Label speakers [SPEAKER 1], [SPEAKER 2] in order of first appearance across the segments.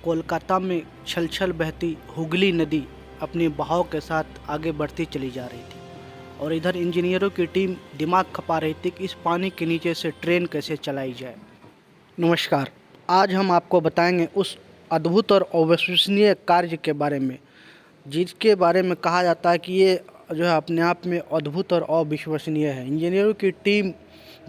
[SPEAKER 1] कोलकाता में छलछल बहती हुगली नदी अपने बहाव के साथ आगे बढ़ती चली जा रही थी और इधर इंजीनियरों की टीम दिमाग खपा रही थी कि इस पानी के नीचे से ट्रेन कैसे चलाई जाए। नमस्कार, आज हम आपको बताएंगे उस अद्भुत और अविश्वसनीय कार्य के बारे में जिसके बारे में कहा जाता है कि ये जो है अपने आप में अद्भुत और अविश्वसनीय है। इंजीनियरों की टीम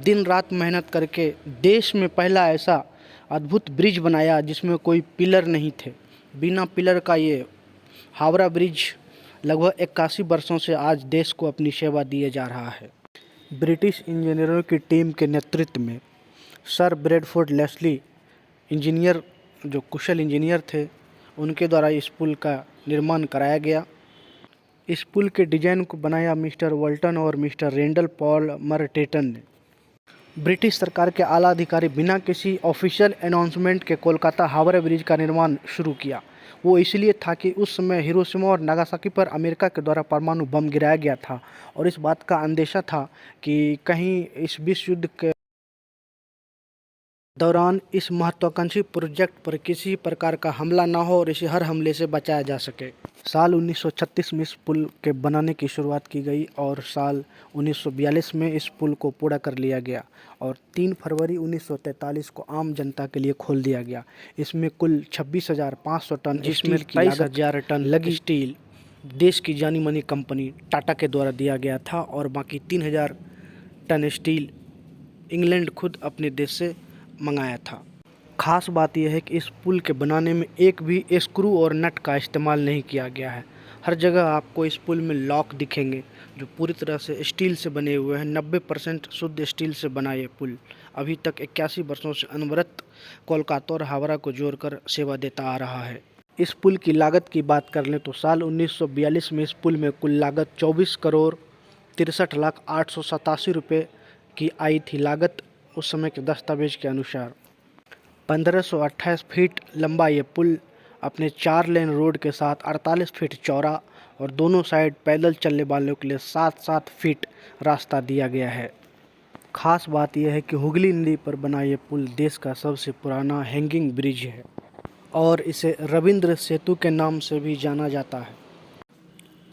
[SPEAKER 1] दिन रात मेहनत करके देश में पहला ऐसा अद्भुत ब्रिज बनाया जिसमें कोई पिलर नहीं थे। बिना पिलर का ये हावड़ा ब्रिज लगभग 81 वर्षों से आज देश को अपनी सेवा दिए जा रहा है। ब्रिटिश इंजीनियरों की टीम के नेतृत्व में सर ब्रैडफोर्ड लेस्ली इंजीनियर, जो कुशल इंजीनियर थे, उनके द्वारा इस पुल का निर्माण कराया गया। इस पुल के डिज़ाइन को बनाया मिस्टर वॉल्टन और मिस्टर रेंडल पॉल मरटेटन ने। ब्रिटिश सरकार के आला अधिकारी बिना किसी ऑफिशियल अनाउंसमेंट के कोलकाता हावड़ा ब्रिज का निर्माण शुरू किया। वो इसलिए था कि उस समय हिरोशिमा और नागासाकी पर अमेरिका के द्वारा परमाणु बम गिराया गया था और इस बात का अंदेशा था कि कहीं इस विश्व युद्ध के दौरान इस महत्वाकांक्षी प्रोजेक्ट पर किसी प्रकार का हमला ना हो और इसे हर हमले से बचाया जा सके। साल 1936 में इस पुल के बनाने की शुरुआत की गई और साल 1942 में इस पुल को पूरा कर लिया गया और 3 फरवरी 1943 को आम जनता के लिए खोल दिया गया। इसमें कुल 26,500 टन जिसमें 23,000 टन लगी स्टील देश की जानी मानी कंपनी टाटा के द्वारा दिया गया था और बाकी 3,000 टन स्टील इंग्लैंड खुद अपने देश से मंगाया था। खास बात यह है कि इस पुल के बनाने में एक भी स्क्रू और नट का इस्तेमाल नहीं किया गया है। हर जगह आपको इस पुल में लॉक दिखेंगे जो पूरी तरह से स्टील से बने हुए हैं। 90% शुद्ध स्टील से बना ये पुल अभी तक 81 वर्षों से अनवरत कोलकाता और हावड़ा को जोड़कर सेवा देता आ रहा है। इस पुल की लागत की बात कर लें तो साल 1942 में इस पुल में कुल लागत 24 करोड़ 63,887 रुपये की आई थी। लागत उस समय के दस्तावेज के अनुसार 1528 फीट लंबा ये पुल अपने 4 लेन रोड के साथ 48 फीट चौड़ा और दोनों साइड पैदल चलने वालों के लिए 7-7 फीट रास्ता दिया गया है। खास बात यह है कि हुगली नदी पर बना ये पुल देश का सबसे पुराना हैंगिंग ब्रिज है और इसे रविंद्र सेतु के नाम से भी जाना जाता है।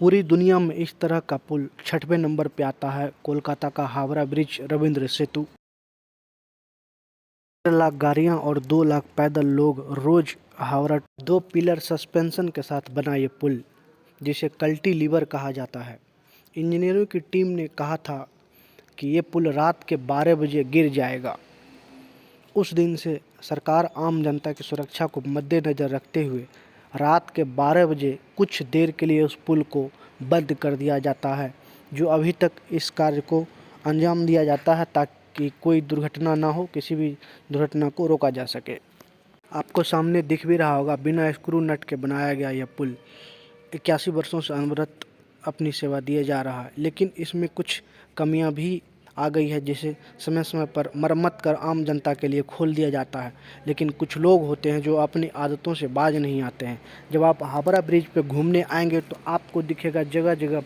[SPEAKER 1] पूरी दुनिया में इस तरह का पुल 6वें नंबर पे आता है। कोलकाता का हावड़ा ब्रिज रविंद्र सेतु 1 लाख गाड़ियाँ और 2 लाख पैदल लोग रोज हावड़ा 2 पिलर सस्पेंशन के साथ बना ये पुल जिसे कल्टीलीवर कहा जाता है। इंजीनियरों की टीम ने कहा था कि ये पुल रात के 12 बजे गिर जाएगा। उस दिन से सरकार आम जनता की सुरक्षा को मद्देनज़र रखते हुए रात के 12 बजे कुछ देर के लिए उस पुल को बंद कर दिया जाता है, जो अभी तक इस कार्य को अंजाम दिया जाता है ताकि कोई दुर्घटना ना हो, किसी भी दुर्घटना को रोका जा सके। आपको सामने दिख भी रहा होगा, बिना स्क्रू नट के बनाया गया यह पुल 81 वर्षों से अनवरत अपनी सेवा दिए जा रहा है। लेकिन इसमें कुछ कमियां भी आ गई है, जिसे समय समय पर मरम्मत कर आम जनता के लिए खोल दिया जाता है। लेकिन कुछ लोग होते हैं जो अपनी आदतों से बाज नहीं आते हैं। जब आप हावड़ा ब्रिज पे घूमने आएंगे तो आपको दिखेगा जगह जगह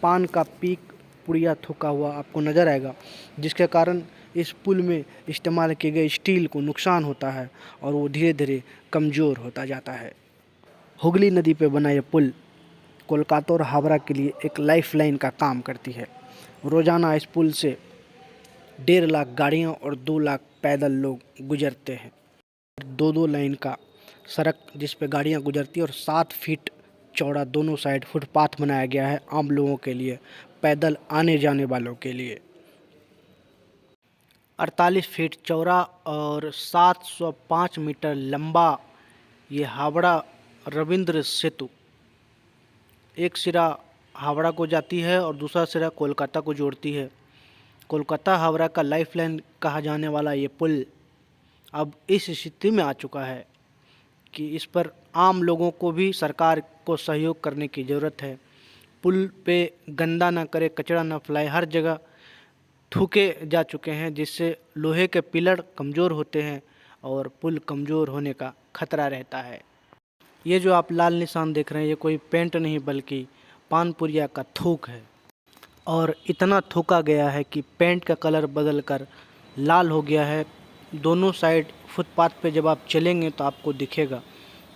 [SPEAKER 1] पान का पीक पुड़िया थूका हुआ आपको नज़र आएगा, जिसके कारण इस पुल में इस्तेमाल किए गए स्टील को नुकसान होता है और वो धीरे धीरे कमज़ोर होता जाता है। हुगली नदी पे बना ये पुल कोलकाता और हावड़ा के लिए एक लाइफलाइन का काम करती है। रोज़ाना इस पुल से 1.5 लाख गाड़ियाँ और 2 लाख पैदल लोग गुजरते हैं। 2-2 लाइन का सड़क जिस पे गाड़ियाँ गुजरती है और 7 फीट चौड़ा दोनों साइड फुटपाथ बनाया गया है आम लोगों के लिए, पैदल आने जाने वालों के लिए। 48 फीट चौड़ा और 705 मीटर लंबा ये हावड़ा रविंद्र सेतु एक सिरा हावड़ा को जाती है और दूसरा सिरा कोलकाता को जोड़ती है। कोलकाता हावड़ा का लाइफलाइन कहा जाने वाला ये पुल अब इस स्थिति में आ चुका है कि इस पर आम लोगों को भी सरकार को सहयोग करने की ज़रूरत है। पुल पे गंदा ना करे, कचरा ना फैलाए, हर जगह थूके जा चुके हैं जिससे लोहे के पिलर कमज़ोर होते हैं और पुल कमज़ोर होने का खतरा रहता है। ये जो आप लाल निशान देख रहे हैं ये कोई पेंट नहीं बल्कि पानपुरिया का थूक है और इतना थूका गया है कि पेंट का कलर बदलकर लाल हो गया है। दोनों साइड फुटपाथ पे जब आप चलेंगे तो आपको दिखेगा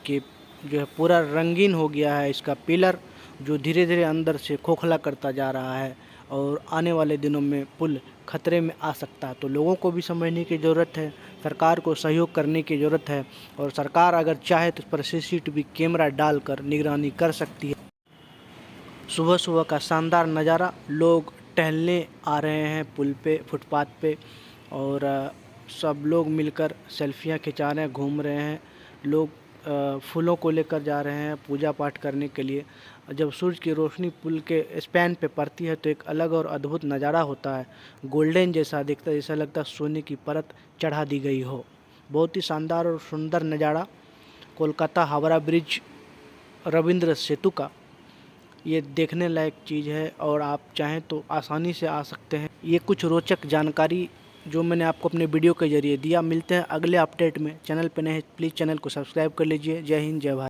[SPEAKER 1] कि जो है पूरा रंगीन हो गया है इसका पिलर, जो धीरे धीरे अंदर से खोखला करता जा रहा है और आने वाले दिनों में पुल खतरे में आ सकता है। तो लोगों को भी समझने की ज़रूरत है, सरकार को सहयोग करने की ज़रूरत है और सरकार अगर चाहे तो इस पर सीसीटीवी कैमरा डालकर निगरानी कर सकती है। सुबह सुबह का शानदार नज़ारा, लोग टहलने आ रहे हैं पुल पे, फुटपाथ पे, और सब लोग मिलकर सेल्फियां खिंचा रहे हैं, घूम रहे हैं। लोग फूलों को लेकर जा रहे हैं पूजा पाठ करने के लिए। जब सूरज की रोशनी पुल के स्पैन पे पड़ती है तो एक अलग और अद्भुत नज़ारा होता है, गोल्डन जैसा दिखता है, जैसा लगता है सोने की परत चढ़ा दी गई हो। बहुत ही शानदार और सुंदर नज़ारा कोलकाता हावड़ा ब्रिज रविंद्र सेतु का, ये देखने लायक चीज़ है और आप चाहें तो आसानी से आ सकते हैं। ये कुछ रोचक जानकारी जो मैंने आपको अपने वीडियो के ज़रिए दिया। मिलते हैं अगले अपडेट में। चैनल पे नए हैं प्लीज़ चैनल को सब्सक्राइब कर लीजिए। जय हिंद, जय भारत।